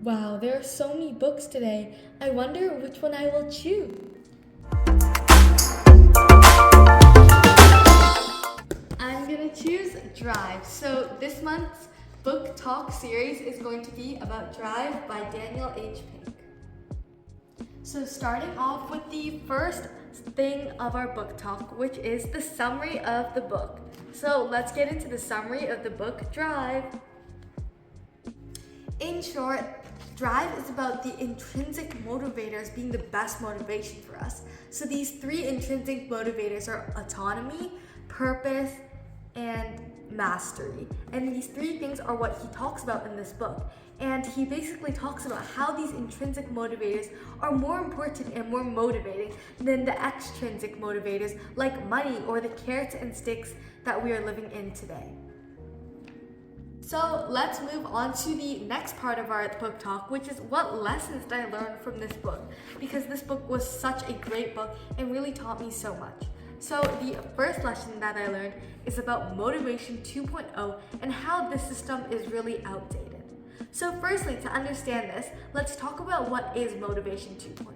Wow, there are so many books today. I wonder which one I will choose. I'm gonna choose Drive. So this month's book talk series is going to be about Drive by Daniel H. Pink. So starting off with the first thing of our book talk, which is the summary of the book. So let's get into the summary of the book Drive. In short, Drive is about the intrinsic motivators being the best motivation for us. So these three intrinsic motivators are autonomy, purpose, and mastery. And these three things are what he talks about in this book. And he basically talks about how these intrinsic motivators are more important and more motivating than the extrinsic motivators like money or the carrots and sticks that we are living in today. So let's move on to the next part of our book talk, which is what lessons did I learn from this book? Because this book was such a great book and really taught me so much. So the first lesson that I learned is about Motivation 2.0 and how this system is really outdated. So firstly, to understand this, let's talk about what is Motivation 2.0.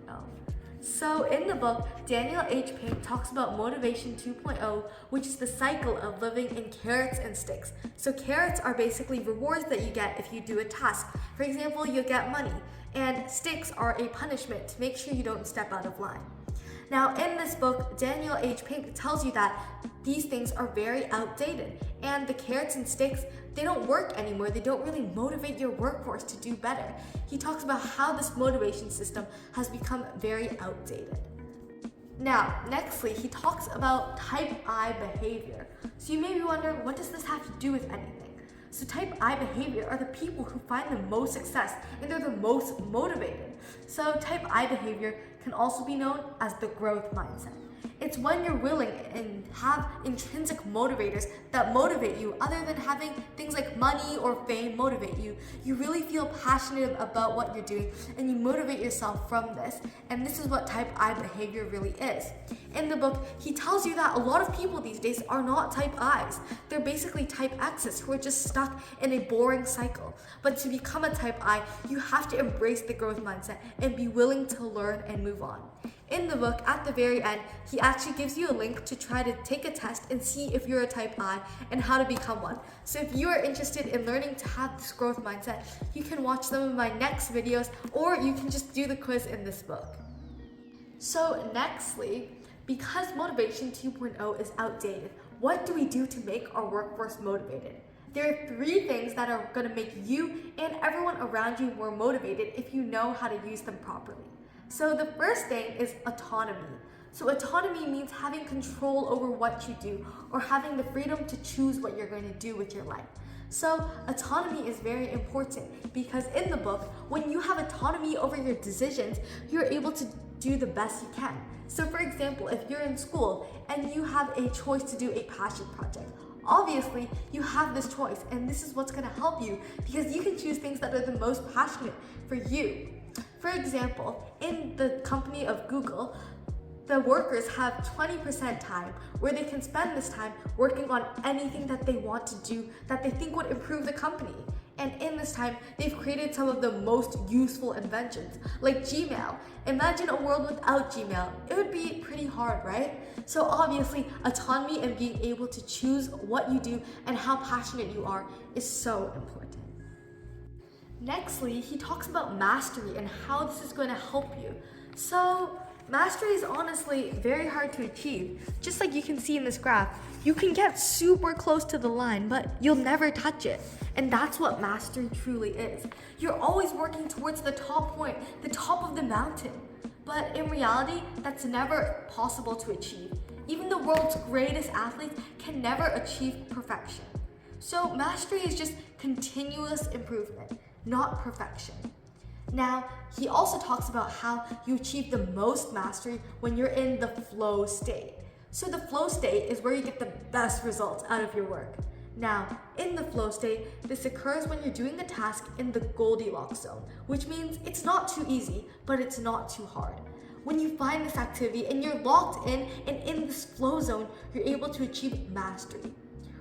So in the book, Daniel H. Pink talks about Motivation 2.0, which is the cycle of living in carrots and sticks. So carrots are basically rewards that you get if you do a task. For example, you'll get money. And sticks are a punishment to make sure you don't step out of line. Now in this book, Daniel H. Pink tells you that these things are very outdated. And the carrots and sticks, they don't work anymore. They don't really motivate your workforce to do better. He talks about how this motivation system has become very outdated. Now, nextly, he talks about type I behavior. So you may be wondering, what does this have to do with anything? So type I behavior are the people who find the most success and they're the most motivated. So type I behavior can also be known as the growth mindset. It's when you're willing and have intrinsic motivators that motivate you other than having things like money or fame motivate you. You really feel passionate about what you're doing and you motivate yourself from this. And this is what type I behavior really is. In the book, he tells you that a lot of people these days are not type Is. They're basically type X's who are just stuck in a boring cycle. But to become a type I, you have to embrace the growth mindset and be willing to learn and move on. In the book, at the very end, he actually gives you a link to try to take a test and see if you're a type I and how to become one. So if you are interested in learning to have this growth mindset, you can watch some of my next videos or you can just do the quiz in this book. So nextly, because Motivation 2.0 is outdated, what do we do to make our workforce motivated? There are three things that are going to make you and everyone around you more motivated if you know how to use them properly. So the first thing is autonomy. So autonomy means having control over what you do or having the freedom to choose what you're going to do with your life. So autonomy is very important because in the book, when you have autonomy over your decisions, you're able to do the best you can. So for example, if you're in school and you have a choice to do a passion project, obviously you have this choice and this is what's going to help you because you can choose things that are the most passionate for you. For example, in the company of Google, the workers have 20% time where they can spend this time working on anything that they want to do that they think would improve the company. And in this time, they've created some of the most useful inventions, like Gmail. Imagine a world without Gmail. It would be pretty hard, right? So obviously, autonomy and being able to choose what you do and how passionate you are is so important. Nextly, he talks about mastery and how this is going to help you. So mastery is honestly very hard to achieve. Just like you can see in this graph, you can get super close to the line, but you'll never touch it. And that's what mastery truly is. You're always working towards the top point, the top of the mountain. But in reality, that's never possible to achieve. Even the world's greatest athletes can never achieve perfection. So mastery is just continuous improvement, not perfection. Now, he also talks about how you achieve the most mastery when you're in the flow state. So the flow state is where you get the best results out of your work. Now, in the flow state, this occurs when you're doing the task in the Goldilocks zone, which means it's not too easy, but it's not too hard. When you find this activity and you're locked in and in this flow zone, you're able to achieve mastery.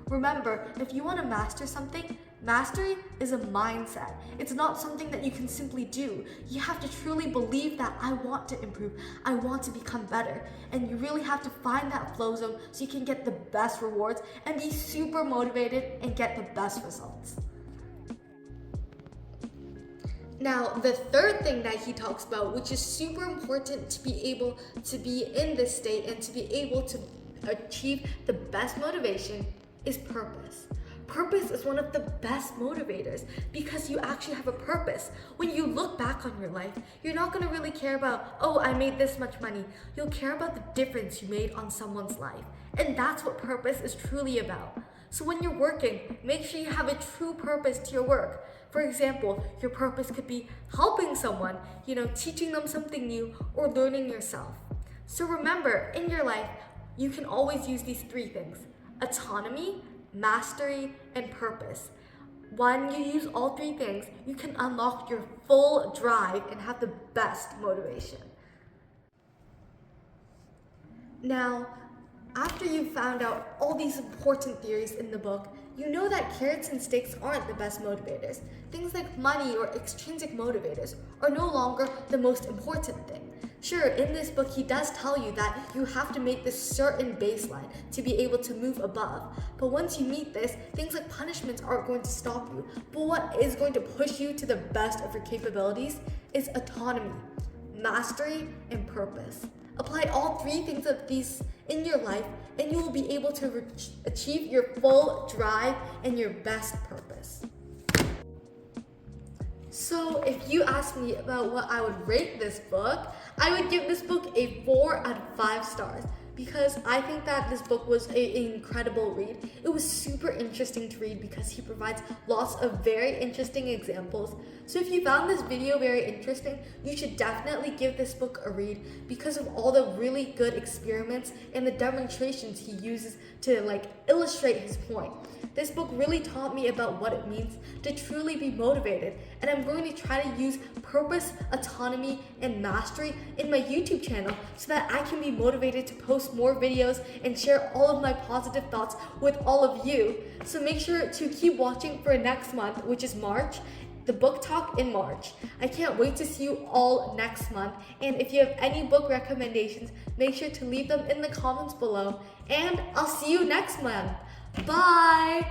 Remember, if you want to master something, Mastery is a mindset. It's not something that you can simply do. You have to truly believe that I want to improve, I want to become better. And you really have to find that flow zone so you can get the best rewards and be super motivated and get the best results. Now, the third thing that he talks about, which is super important to be able to be in this state and to be able to achieve the best motivation, is purpose. Purpose is one of the best motivators because you actually have a purpose. When you look back on your life, you're not going to really care about, oh, I made this much money. You'll care about the difference you made on someone's life. And that's what purpose is truly about. So when you're working, make sure you have a true purpose to your work. For example, your purpose could be helping someone, teaching them something new, or learning yourself. So remember, in your life, you can always use these three things: autonomy, mastery, and purpose. When you use all three things, you can unlock your full drive and have the best motivation. Now, after you've found out all these important theories in the book, you know that carrots and sticks aren't the best motivators. Things like money or extrinsic motivators are no longer the most important thing. Sure, in this book, he does tell you that you have to make this certain baseline to be able to move above. But once you meet this, things like punishments aren't going to stop you. But what is going to push you to the best of your capabilities is autonomy, mastery, and purpose. Apply all three things of these in your life, and you will be able to achieve your full drive and your best purpose. So if you ask me about what I would rate this book, I would give this book a 4 out of 5 stars because I think that this book was an incredible read. It was super interesting to read because he provides lots of very interesting examples. So if you found this video very interesting, you should definitely give this book a read because of all the really good experiments and the demonstrations he uses to illustrate his point. This book really taught me about what it means to truly be motivated, and I'm going to try to use purpose, autonomy, and mastery in my YouTube channel so that I can be motivated to post more videos and share all of my positive thoughts with all of you. So make sure to keep watching for next month, which is March, the book talk in March. I can't wait to see you all next month, and if you have any book recommendations, make sure to leave them in the comments below, and I'll see you next month. Bye!